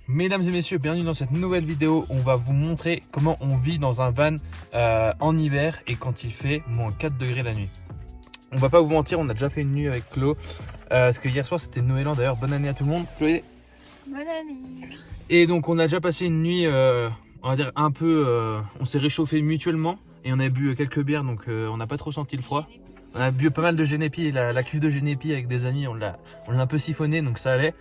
Mesdames et messieurs, bienvenue dans cette nouvelle vidéo. On va vous montrer comment on vit dans un van en hiver et quand il fait moins 4 degrés la nuit. On va pas vous mentir, on a déjà fait une nuit avec Chloé. Parce que hier soir c'était Noël, d'ailleurs bonne année à tout le monde. Chloé. Bonne année. Et donc on a déjà passé une nuit, on va dire un peu, on s'est réchauffé mutuellement. Et on a bu quelques bières, donc on n'a pas trop senti le froid. On a bu pas mal de Genepi, la cuve de Genepi avec des amis, on l'a un peu siphonné, donc ça allait.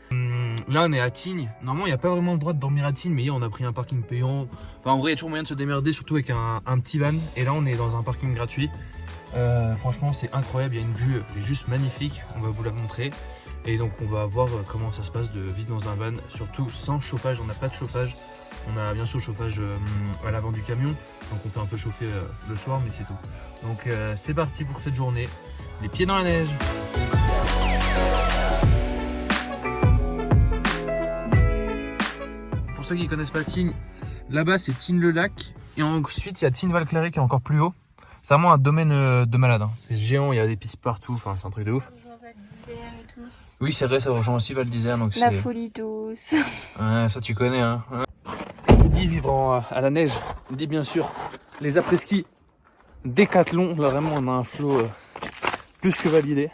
Là on est à Tignes. Normalement il n'y a pas vraiment le droit de dormir à Tignes, mais hier on a pris un parking payant. Enfin en vrai il y a toujours moyen de se démerder, surtout avec un petit van. Et là on est dans un parking gratuit. Franchement c'est incroyable, il y a une vue juste magnifique, on va vous la montrer. Et donc on va voir comment ça se passe de vivre dans un van, surtout sans chauffage, on n'a pas de chauffage. On a bien sûr le chauffage à l'avant du camion, donc on fait un peu chauffer le soir, mais c'est tout. Donc c'est parti pour cette journée, les pieds dans la neige. Pour ceux qui ne connaissent pas Tignes, là-bas c'est Tignes-le-Lac, et ensuite il y a Tignes-Val-Clairet qui est encore plus haut. C'est vraiment un domaine de malade, hein. C'est géant, il y a des pistes partout, enfin c'est un truc de ouf. Et tout. Oui c'est vrai, ça rejoint aussi Val d'Isère. Donc La folie douce. Ouais, ça tu connais hein. Dit vivre à la neige, dit bien sûr les après-ski Décathlon. Là vraiment on a un flow plus que validé.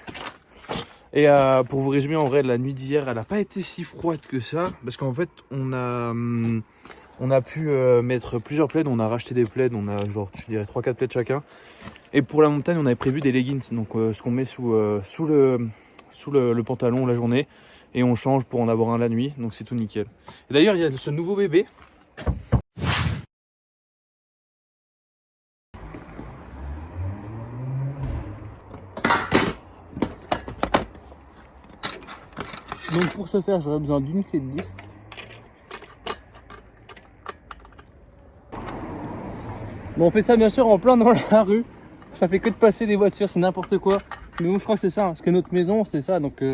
Et pour vous résumer, en vrai la nuit d'hier elle n'a pas été si froide que ça, parce qu'en fait on a pu mettre plusieurs plaids, on a racheté des plaids, on a genre je dirais 3-4 plaids chacun. Et pour la montagne on avait prévu des leggings, donc ce qu'on met sous le pantalon la journée, et on change pour en avoir un la nuit, donc c'est tout nickel. Et d'ailleurs il y a ce nouveau bébé. Donc pour ce faire, j'aurais besoin d'une clé de 10. Bon, on fait ça bien sûr en plein dans la rue. Ça fait que de passer les voitures, c'est n'importe quoi. Mais bon, je crois que c'est ça, hein, parce que notre maison, c'est ça. Donc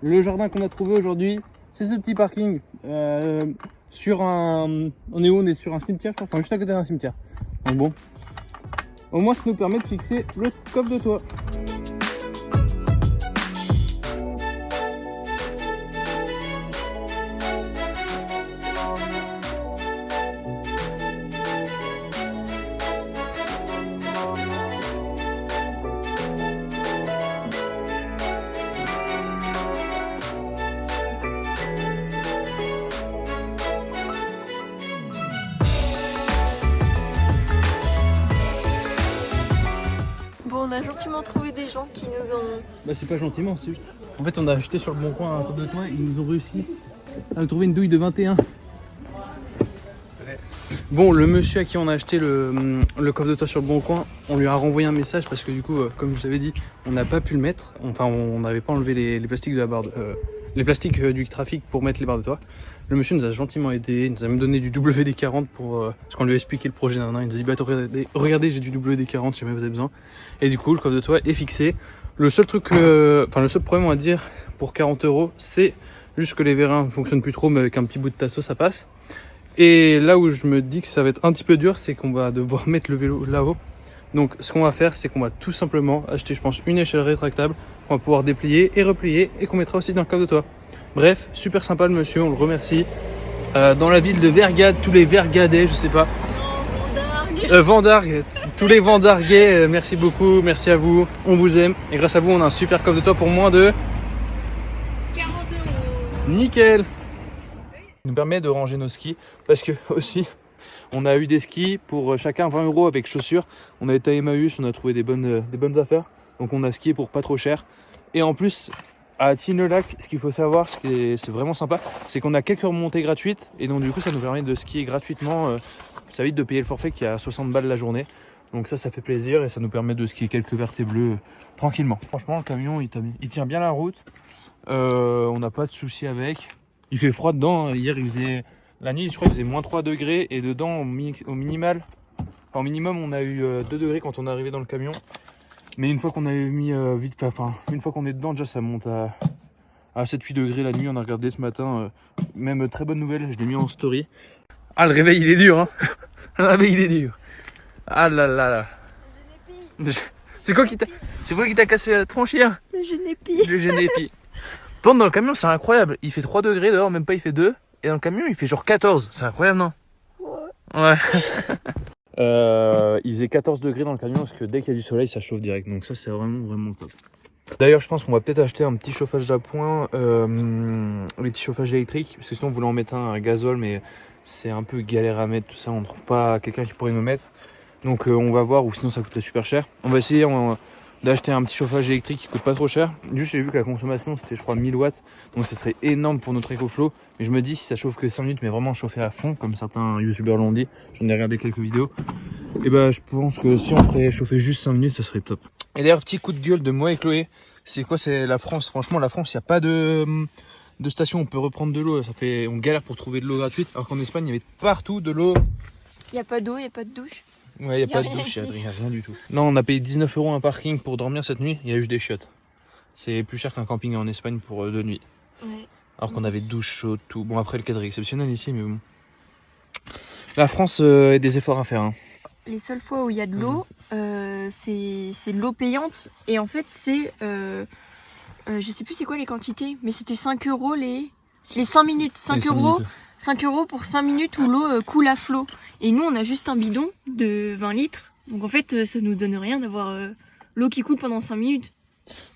le jardin qu'on a trouvé aujourd'hui, c'est ce petit parking. Sur un... On est où? On est sur un cimetière, je crois. Enfin, juste à côté d'un cimetière. Donc bon. Au moins, ça nous permet de fixer le coffre de toit. Bon, on a gentiment trouvé des gens qui nous ont... Bah c'est pas gentiment, c'est juste... En fait on a acheté sur le bon coin un coffre de toit et ils nous ont réussi à nous trouver une douille de 21. Bon, le monsieur à qui on a acheté le coffre de toit sur le bon coin, on lui a renvoyé un message parce que du coup, comme je vous avais dit, on n'a pas pu le mettre. Enfin, on n'avait pas enlevé les plastiques de la barre les plastiques du trafic pour mettre les barres de toit. Le monsieur nous a gentiment aidé, il nous a même donné du WD-40 parce qu'on lui a expliqué le projet d'un an. Il nous a dit bah regardez j'ai du WD-40 si jamais vous avez besoin. Et du coup le coffre de toit est fixé. Le seul truc, le seul problème on va dire pour 40 €, c'est juste que les vérins ne fonctionnent plus trop, mais avec un petit bout de tasseau ça passe. Et là où je me dis que ça va être un petit peu dur, c'est qu'on va devoir mettre le vélo là-haut. Donc ce qu'on va faire, c'est qu'on va tout simplement acheter, je pense, une échelle rétractable qu'on va pouvoir déplier et replier et qu'on mettra aussi dans le coffre de toit. Bref, super sympa le monsieur, on le remercie. Dans la ville de Vergade, tous les Vergadais, je sais pas. Vendargue, tous les Vendarguais, merci beaucoup, merci à vous, on vous aime. Et grâce à vous, on a un super coffre de toit pour moins de 40 €. Nickel. Il nous permet de ranger nos skis parce que aussi on a eu des skis pour chacun 20 € avec chaussures. On a été à Emmaüs, on a trouvé des bonnes affaires. Donc on a skié pour pas trop cher. Et en plus, à Tignes-le-Lac, ce qu'il faut savoir, c'est vraiment sympa, c'est qu'on a quelques remontées gratuites. Et donc du coup, ça nous permet de skier gratuitement. Ça évite de payer le forfait qui est à 60 balles la journée. Donc ça fait plaisir et ça nous permet de skier quelques vertes et bleues tranquillement. Franchement, le camion, il tient bien la route. On n'a pas de soucis avec. Il fait froid dedans. Hier, la nuit, je crois qu'il faisait moins 3 degrés. Et dedans, au minimum, on a eu 2 degrés quand on est arrivé dans le camion. Mais une fois qu'on a mis une fois qu'on est dedans, déjà ça monte à 7-8 degrés la nuit. On a regardé ce matin. Même très bonne nouvelle, je l'ai mis en story. Ah, le réveil, il est dur, hein. Le réveil, il est dur. Ah là là là. C'est quoi qui t'a cassé la tronche hier? Le Genepi. Le Genepi. Pendant dans le camion, c'est incroyable. Il fait 3 degrés dehors, même pas il fait 2. et dans le camion il fait genre 14. C'est incroyable, non? Ouais. Il faisait 14 degrés dans le camion parce que dès qu'il y a du soleil ça chauffe direct. Donc ça c'est vraiment top. D'ailleurs je pense qu'on va peut-être acheter un petit chauffage d'appoint, un petit chauffage électrique. Parce que sinon on voulait en mettre un gazole mais c'est un peu galère à mettre tout ça. On ne trouve pas quelqu'un qui pourrait nous mettre. Donc on va voir, ou sinon ça coûterait super cher. On va essayer d'acheter un petit chauffage électrique qui coûte pas trop cher. Juste j'ai vu que la consommation c'était je crois 1000 watts. Donc ça serait énorme pour notre EcoFlow. Mais je me dis si ça chauffe que 5 minutes mais vraiment chauffer à fond comme certains youtubeurs l'ont dit. J'en ai regardé quelques vidéos. Et bah je pense que si on ferait chauffer juste 5 minutes ça serait top. Et d'ailleurs petit coup de gueule de moi et Chloé. C'est quoi? C'est la France. Franchement la France il n'y a pas de station où on peut reprendre de l'eau. On galère pour trouver de l'eau gratuite. Alors qu'en Espagne il y avait partout de l'eau. Il n'y a pas d'eau, il n'y a pas de douche. Ouais, il n'y a pas de douche, il n'y a rien du tout. Non, on a payé 19 € un parking pour dormir cette nuit, il y a juste des chiottes. C'est plus cher qu'un camping en Espagne pour 2 nuits. Ouais. Alors qu'on avait douche chaude, tout. Bon, après le cadre est exceptionnel ici, mais bon. La France a des efforts à faire. Hein. Les seules fois où il y a de l'eau, c'est de l'eau payante. Et en fait, c'est. Je sais plus c'est quoi les quantités, mais c'était 5 € les 5 minutes. 5 €. 5 € pour 5 minutes où l'eau coule à flot. Et nous, on a juste un bidon de 20 litres. Donc en fait, ça nous donne rien d'avoir l'eau qui coule pendant 5 minutes.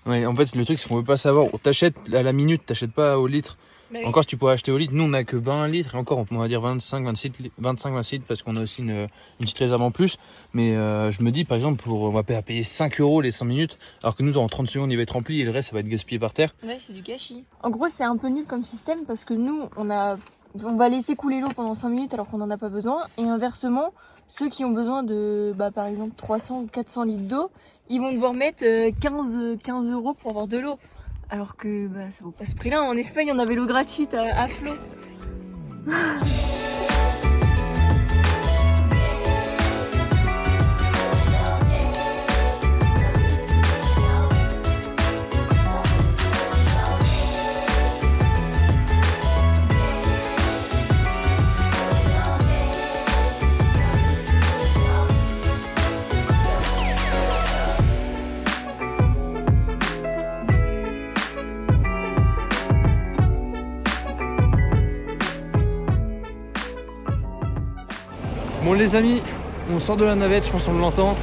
Ouais, en fait, le truc, c'est qu'on veut pas savoir. T'achètes à la minute, t'achètes pas au litre. Bah oui. Encore, si tu pourrais acheter au litre. Nous, on a que 20 litres. Et encore, on va dire 25 litres parce qu'on a aussi une petite réserve en plus. Mais je me dis, par exemple, on va payer 5 € les 5 minutes. Alors que nous, en 30 secondes, il va être rempli et le reste, ça va être gaspillé par terre. Ouais, c'est du gâchis. En gros, c'est un peu nul comme système parce que nous, on va laisser couler l'eau pendant 5 minutes alors qu'on n'en a pas besoin. Et inversement, ceux qui ont besoin de, par exemple, 300 ou 400 litres d'eau, ils vont devoir mettre 15 € pour avoir de l'eau. Alors que ça vaut pas ce prix-là. En Espagne, on avait l'eau gratuite à flot. Bon les amis, on sort de la navette, je pense qu'on l'entend.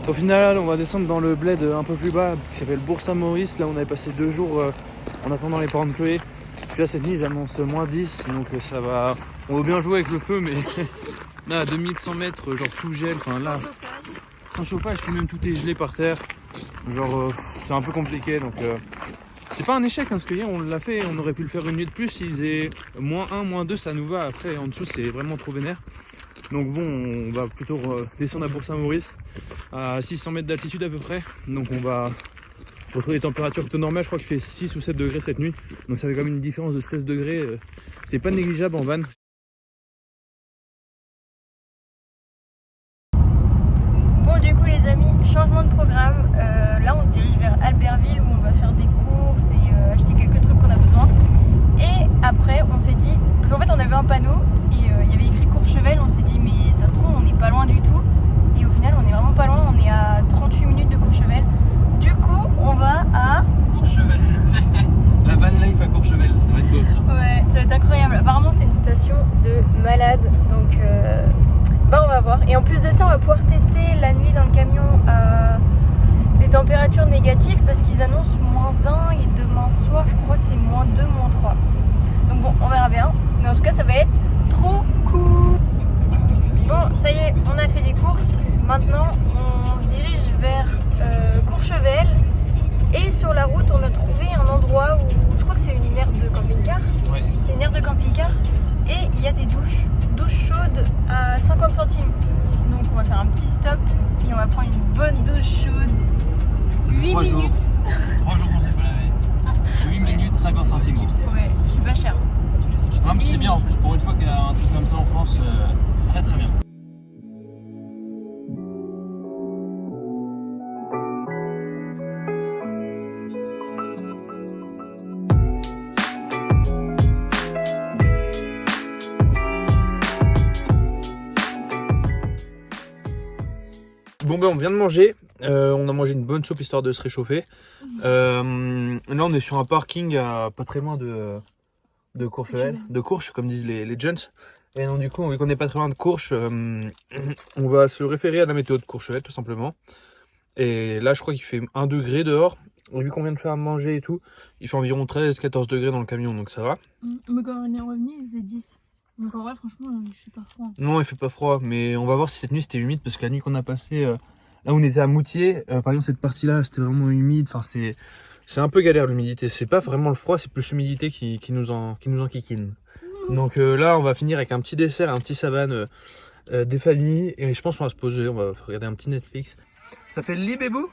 Au final, on va descendre dans le bled un peu plus bas qui s'appelle Bourg-Saint-Maurice. Là, on avait passé 2 jours en attendant les parents de Chloé. Puis là, cette nuit, j'annonce moins 10, donc ça va. On va bien jouer avec le feu, mais là, à 2100 mètres, genre tout gèle. Enfin là, sans chauffage, puis même tout est gelé par terre. Genre, c'est un peu compliqué, donc c'est pas un échec, hein, parce que hier, on l'a fait. On aurait pu le faire une nuit de plus. S'il faisait -1, -2, ça nous va. Après, en dessous, c'est vraiment trop vénère. Donc bon, on va plutôt descendre à Bourg-Saint-Maurice à 600 mètres d'altitude à peu près. Donc on va retrouver les températures plutôt normales. Je crois qu'il fait 6 ou 7 degrés cette nuit. Donc ça fait quand même une différence de 16 degrés. C'est pas négligeable en van. Bon, du coup les amis, changement de programme. Là on se dirige vers Albertville où on va faire des courses et acheter quelques trucs qu'on a besoin. Et après on s'est dit, parce qu'en fait on avait un panneau et il y avait écrit Courchevel, on s'est dit mais ça se trouve on n'est pas loin du tout. Et au final on est vraiment pas loin, on est à 38 minutes de Courchevel. Du coup on va à... Courchevel. La van life à Courchevel, ça va être beau ça. Ouais, ça va être incroyable. Apparemment c'est une station de malade, donc on va voir. Et en plus de ça on va pouvoir tester la nuit dans le camion des températures négatives parce qu'ils annoncent -1 et demain soir je crois c'est -2, -3. Donc bon, on verra bien. Mais en tout cas ça va être trop cool. Bon, ça y est, on a fait des courses. Maintenant on se dirige vers Courchevel. Et sur la route on a trouvé un endroit où je crois que c'est une aire de camping-car. Ouais. C'est une aire de camping-car. Et il y a des douches chaudes à 50 centimes. Donc on va faire un petit stop et on va prendre une bonne douche chaude. 8 minutes. 3 jours qu'on s'est pas lavé. 8 minutes, 50 centimes. Ouais, c'est pas cher. Non, mais c'est bien en plus, pour une fois qu'il y a un truc comme ça en France, très très bien. Bon ben on vient de manger, on a mangé une bonne soupe histoire de se réchauffer. Là on est sur un parking à pas très loin de de Courchevel, de Courche comme disent les gens. Et donc du coup, vu qu'on n'est pas très loin de Courche, on va se référer à la météo de Courchevel tout simplement. Et là je crois qu'il fait 1 degré dehors. Et vu qu'on vient de faire à manger et tout, il fait environ 13-14 degrés dans le camion, donc ça va. Mais quand on est revenu, il faisait 10. Donc en vrai, franchement, il fait pas froid. Non, il fait pas froid, mais on va voir si cette nuit c'était humide, parce que la nuit qu'on a passée, là où on était à Moutier, par exemple cette partie-là, c'était vraiment humide. Enfin, c'est un peu galère l'humidité. C'est pas vraiment le froid, c'est plus l'humidité qui nous enquiquine. Donc là, on va finir avec un petit dessert, un petit savane des familles, et je pense qu'on va se poser, on va regarder un petit Netflix. Ça fait le lit, bébou?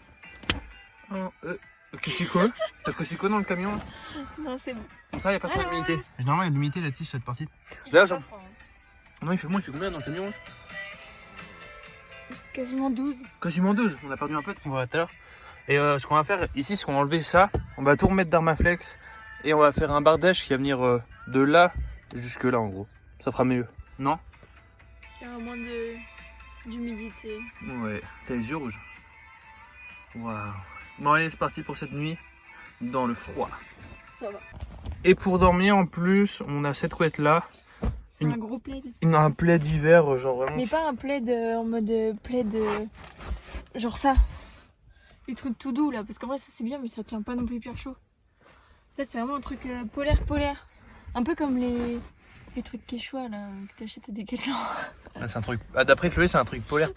Qu'est-ce quoi? T'as cassé quoi dans le camion? Non, c'est bon. Comme ça, il n'y a pas trop d'humidité. Généralement, il y a de l'humidité là-dessus sur cette partie. D'ailleurs, genre... Non, il fait bon, il fait combien dans le camion? Quasiment 12. Quasiment 12. On a perdu un peu, on va voir tout à l'heure. Et ce qu'on va faire ici, c'est qu'on va enlever ça. On va tout remettre d'Armaflex. Et on va faire un bardage qui va venir de là jusque là, en gros. Ça fera mieux. Non? Il y a moins d'humidité. Ouais. T'as les yeux rouges. Waouh. Bon, allez, c'est parti pour cette nuit dans le froid. Ça va. Et pour dormir, en plus, on a cette couette là. Un gros plaid. Un plaid d'hiver, genre vraiment. Mais pas un plaid en mode plaid. Genre ça. Les trucs tout doux là. Parce qu'en vrai, ça c'est bien, mais ça tient pas non plus hyper chaud. Là, c'est vraiment un truc polaire. Un peu comme les trucs Quechua là, que t'achètes à Decathlon. C'est un truc. Ah, d'après Chloé, c'est un truc polaire.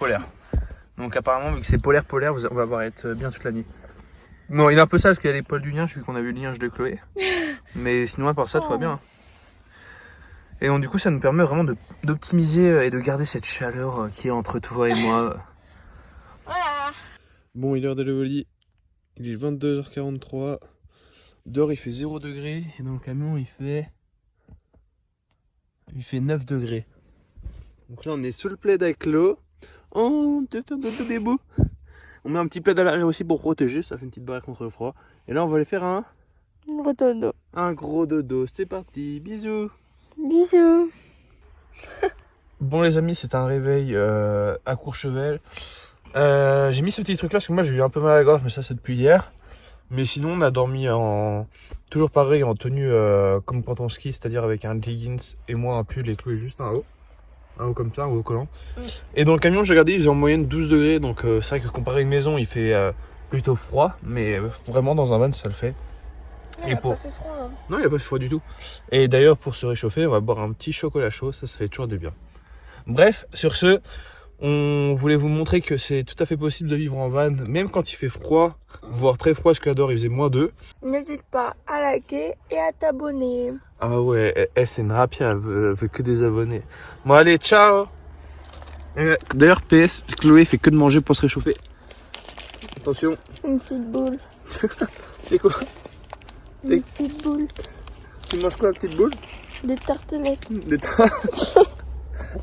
Donc apparemment, vu que c'est polaire, on va voir être bien toute la nuit. Non, il est un peu sale parce qu'il y a les poils du linge, vu qu'on a vu le linge de Chloé. Mais sinon, à part ça, tout va bien. Et donc, du coup, ça nous permet vraiment d'optimiser et de garder cette chaleur qui est entre toi et moi. Voilà. Bon, il est l'heure d'aller au lit. Il est 22h43. Dehors, il fait 0 degré. Et dans le camion, il fait 9 degrés. Donc là, on est sous le plaid avec l'eau. Oh, tu veux faire dodo bébou? On met un petit plaid à l'arrière aussi pour protéger, ça fait une petite barrière contre le froid. Et là, on va aller faire un gros dodo. Un gros dodo. C'est parti, bisous. Bisous. Bon les amis, c'est un réveil à Courchevel. J'ai mis ce petit truc là parce que moi j'ai eu un peu mal à la gorge, mais ça c'est depuis hier. Mais sinon on a dormi toujours pareil en tenue comme quand on skie, c'est-à-dire avec un leggings et moi un pull et Chloé juste un haut. Un haut comme ça, un haut collant. Et dans le camion j'ai regardé, il faisait en moyenne 12 degrés, donc c'est vrai que comparé à une maison il fait plutôt froid, mais vraiment dans un van ça le fait. Il a pas fait froid hein. Non, il a pas fait froid du tout. Et d'ailleurs, pour se réchauffer, on va boire un petit chocolat chaud, ça fait toujours du bien. Bref, sur ce, on voulait vous montrer que c'est tout à fait possible de vivre en van, même quand il fait froid, voire très froid, parce qu'à dehors il faisait -2. N'hésite pas à liker et à t'abonner. Ah ouais, c'est une rapia, elle veut que des abonnés. Bon allez, ciao. D'ailleurs, PS, Chloé fait que de manger pour se réchauffer. Attention. Une petite boule. C'est quoi? Une petite boule. Tu manges quoi, la petite boule? Des tartelettes. Des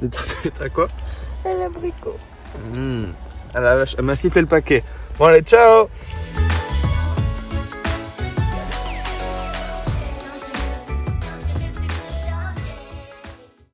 tartelettes à quoi? À l'abricot. À la vache, elle m'a sifflé le paquet. Bon allez, ciao.